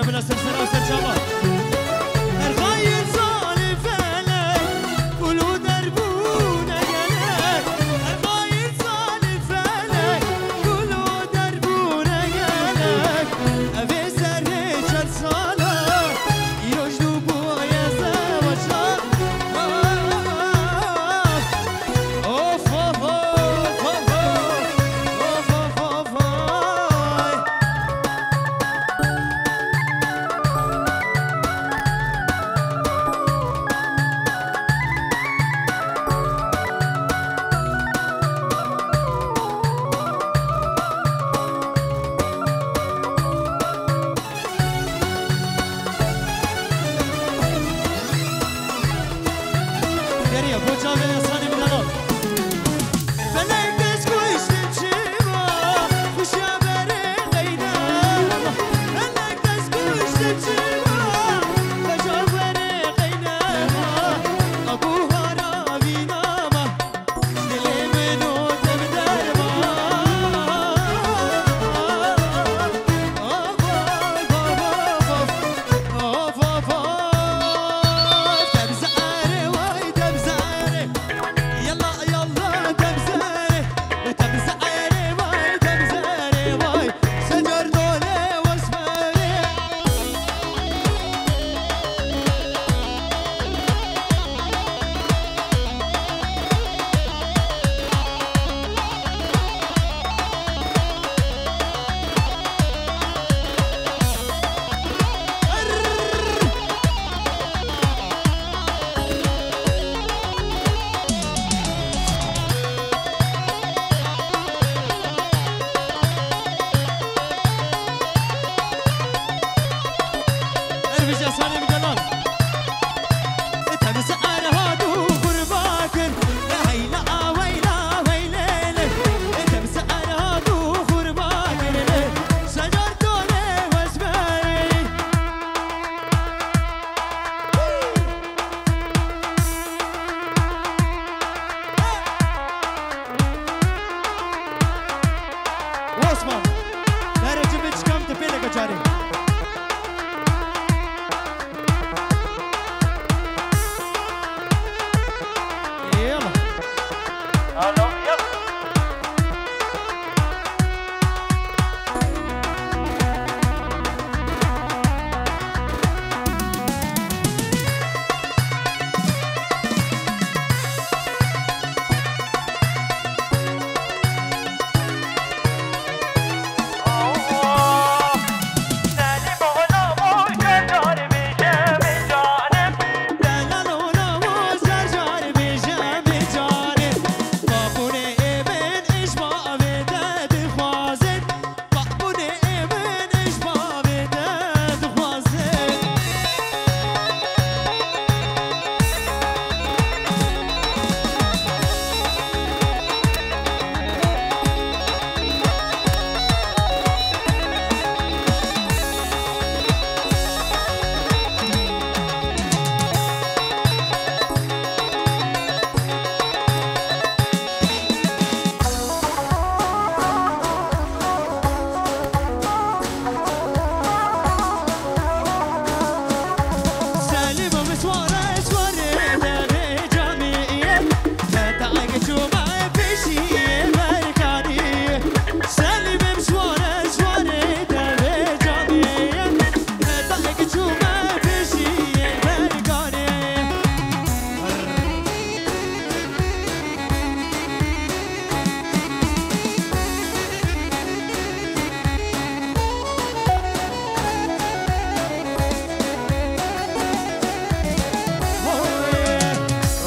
بلا سلسلة وسلسلة الخاين صالي فلك كلو دربونا يلك الخاين صالي فلك كلو دربونا يلك أبي سري شل صالة يرجدو بويا زوجة أوف أوف أوف أوف أوف أوف Geriye koca ve yasani bir dalon. Felek deskuş temşiva, kuş haberi gayda. Felek deskuş temşiva, kuş haberi gayda. Abu haravi nama, dilimin o temderma. Of of of of. تبزاري واي تبزاري يلا يلا تبزاري تبزاري واي تبزاري واي سجر دولي واسمري اربج اساني بدلال تبزار هادو خرباكر هيلا ويلا ويليلي تبزار هادو خرباكر سجر دولي واسمري واسمع درجة بيتش كم تبيلك جاري يلا الو يلا دلالونا وزر جاري بجامي جاري بابوني ابن اشبا بداد خوازن بابوني ابن اشبا بداد خوازن سالم مسوارة سوارة دابي جامعية فتاقي جمع بشي مركانية سالم مسوارة سوارة دابي جامعية فتاقي جمع بشي مركانية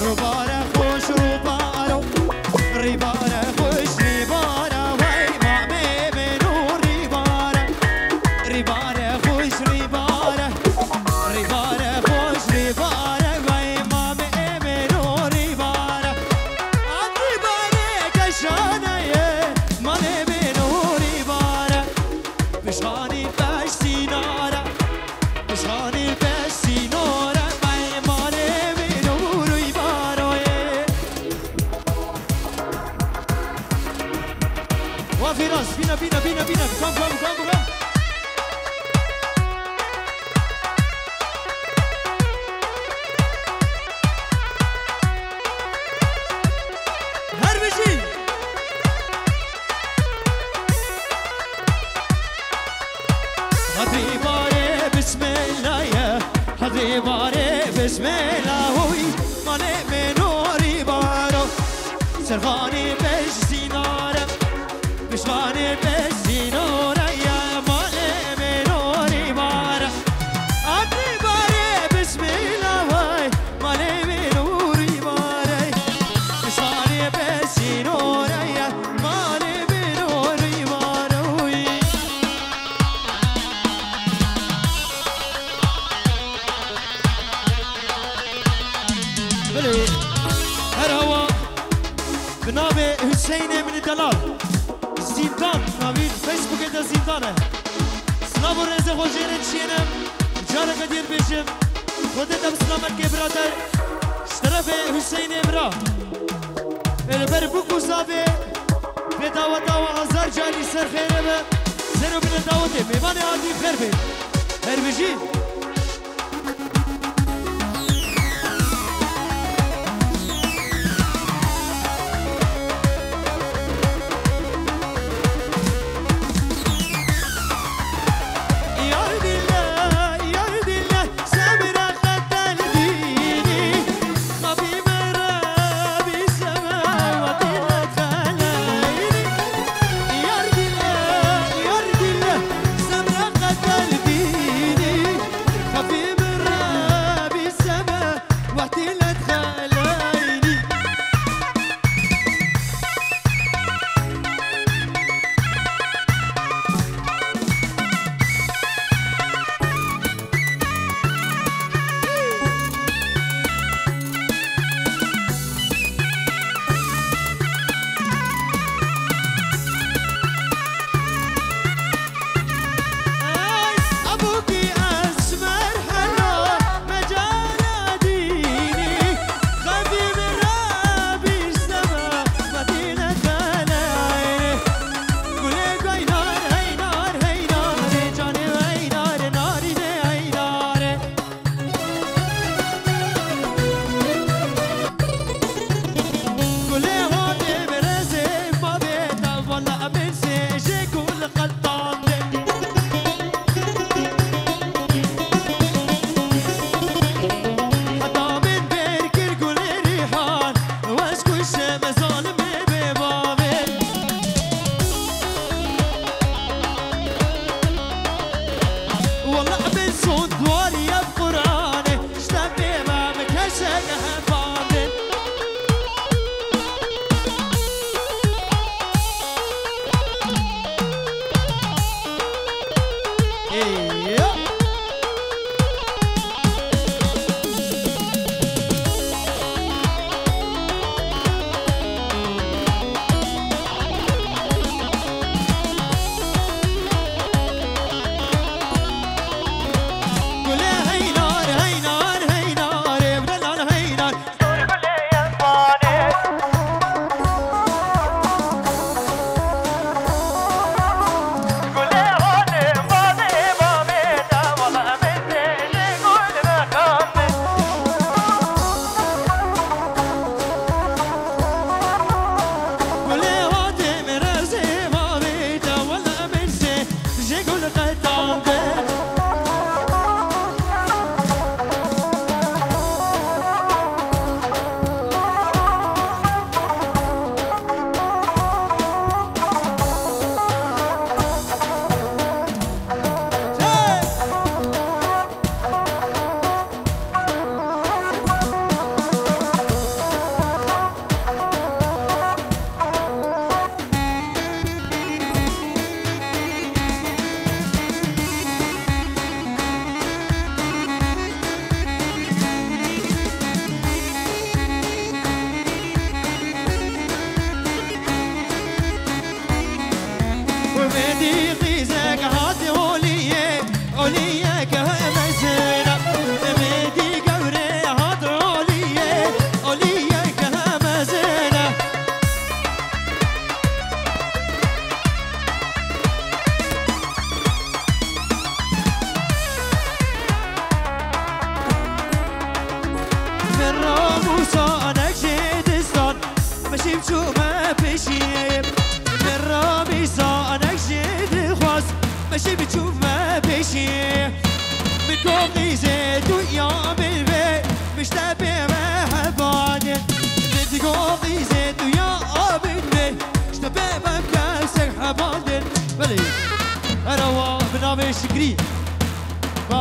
ربارة خوش ربارة ربارة خوش ربارة وي مامي منو ربارة ربارة خوش ربارة ربارة خوش ربارة وي مامي منو ربارة ربارة كشانة مامي منو ربارة بشاني باش سينارة بشاني باش سينارة وي مامي منو ربارة وفي راس بينا بينا بينا بينا كم كم كم كم بسم الله ماله منوری بارو سرخانی بش سینارم بشوانی بش سیناره یا ماله منوری بارو آدی باره بسم الله ماله منوری باره بشوانی بش سیناره یا ماله منوری باروی بله هر هوا به نام حسین من دلال زیندان ناوید فیسبوک دا زیندانه سلام و رزه خوشیرن چینم جاره قدیر بیشم خودت هم سلامت که برادر شرف حسین امرا البر بکو زاوه به دعوت و هزار جانی سر خیره به سر و بین دعوته میوان عادی خیر بید هر بجی ماشي بتشوف ما بشي من فوق زيت ويا بالبيت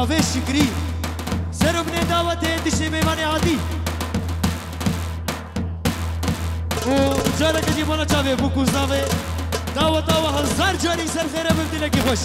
بناوه شکری سر و بنی دعوت دشت میوانی عادی و جاره که دیوانا چاوه بکوزناوه دعوت آوه هزار جاری سر خیره ببدیله که خوش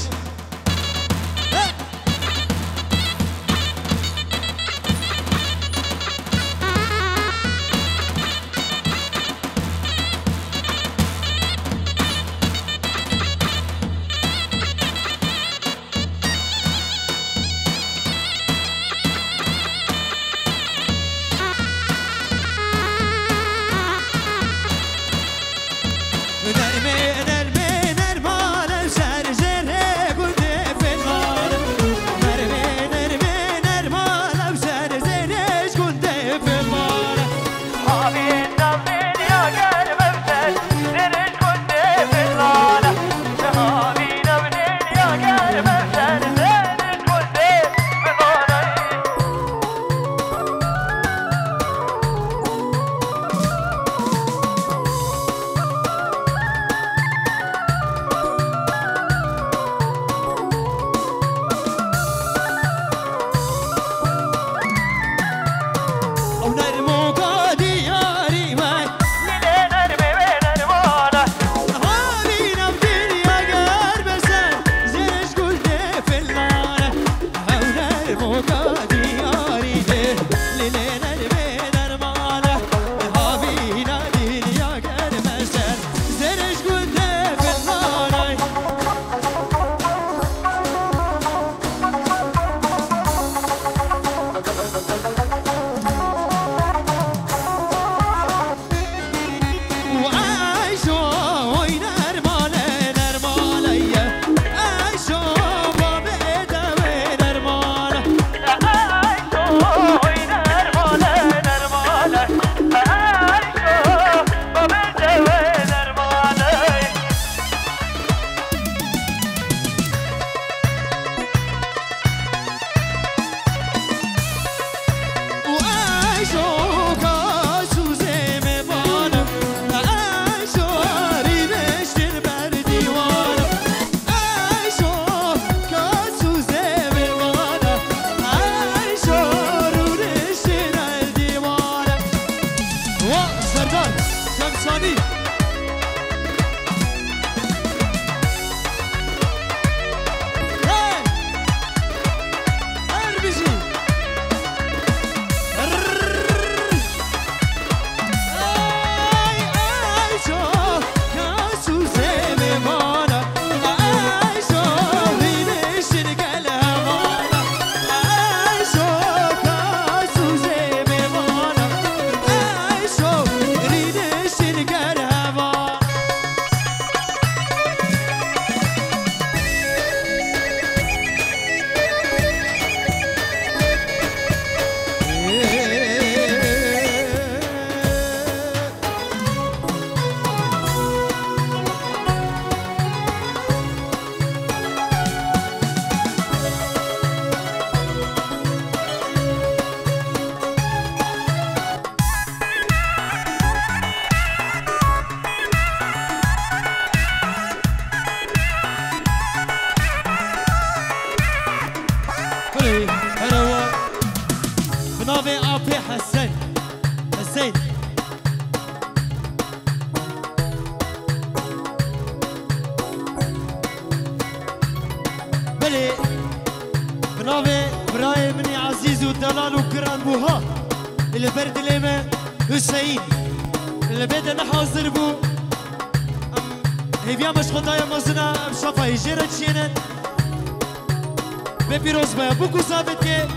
بپیروز باید بکو ثابت که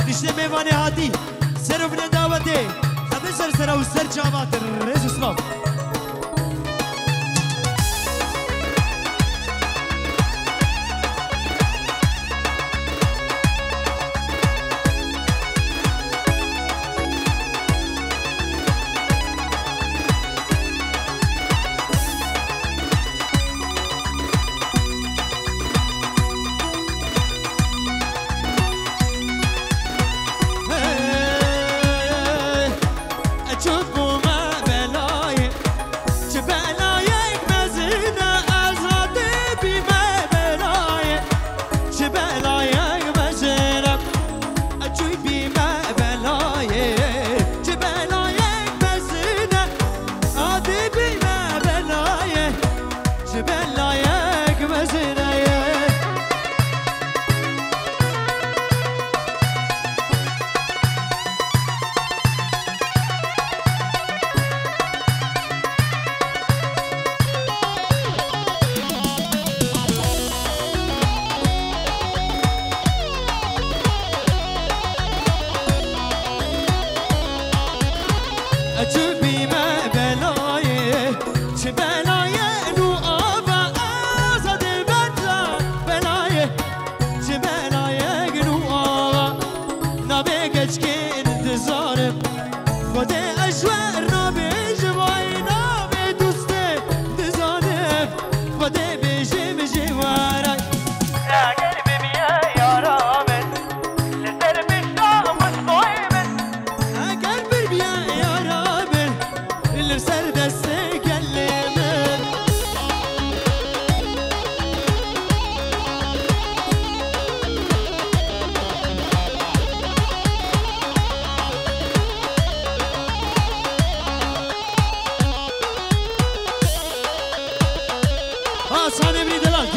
دشت میوانی هاتی سر و بنه دعوته همه سر و سر جامعات رز اسلام چود بوما بلای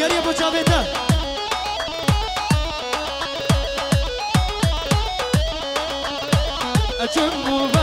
گریه با جاویده اچون